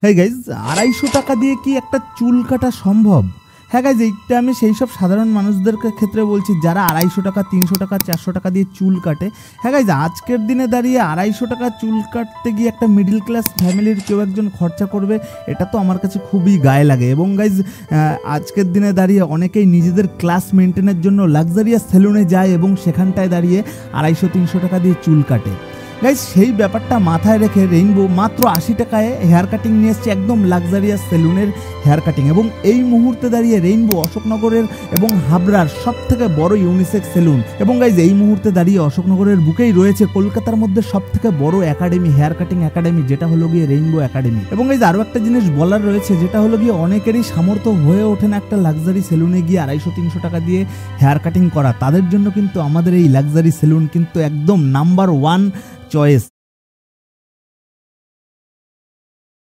হ্যাঁ গাইজ, 250 টাকা দিয়ে কি একটা চুল কাটা সম্ভব? হ্যাঁ গাইজ, এইটা আমি সেই সব সাধারণ মানুষদের ক্ষেত্রে বলছি যারা 250 টাকা, 300 টাকা, 400 টাকা দিয়ে চুল কাটে। হ্যাঁ গাইজ, আজকের দিনে দাঁড়িয়ে 250 টাকা চুল কাটতে গিয়ে একটা মিডিল ক্লাস ফ্যামিলির কেউ একজন খরচা করবে, এটা তো আমার কাছে খুবই গায়ে লাগে। এবং গাইজ, আজকের দিনে দাঁড়িয়ে অনেকেই নিজেদের ক্লাস মেনটেনের জন্য লাক্সারিয়াস সেলুনে যায় এবং সেখানটায় দাঁড়িয়ে 250-300 টাকা দিয়ে চুল কাটে। গাইজ, সেই ব্যাপারটা মাথায় রেখে রেইনবো মাত্র 80 টাকায় হেয়ার কাটিং নিয়ে এসছে, একদম লাক্সারিয়াস সেলুনের হেয়ার কাটিং। এবং এই মুহূর্তে দাঁড়িয়ে রেইনবো অশোকনগরের এবং হাবড়ার সব থেকে বড় ইউনিসেক্স সেলুন। এবং গাইজ, এই মুহূর্তে দাঁড়িয়ে অশোকনগরের বুকেই রয়েছে কলকাতার মধ্যে সব থেকে বড় একাডেমি, হেয়ার কাটিং একাডেমি, যেটা হলো গিয়ে রেইনবো একাডেমি। এবং গাইজ, আরও একটা জিনিস বলার রয়েছে, যেটা হলো গিয়ে অনেকেরই সামর্থ্য হয়ে ওঠে না একটা লাক্সারি সেলুনে গিয়ে 250-300 টাকা দিয়ে হেয়ার কাটিং করা। তাদের জন্য কিন্তু আমাদের এই লাক্সারি সেলুন কিন্তু একদম নাম্বার 1 চয়েস।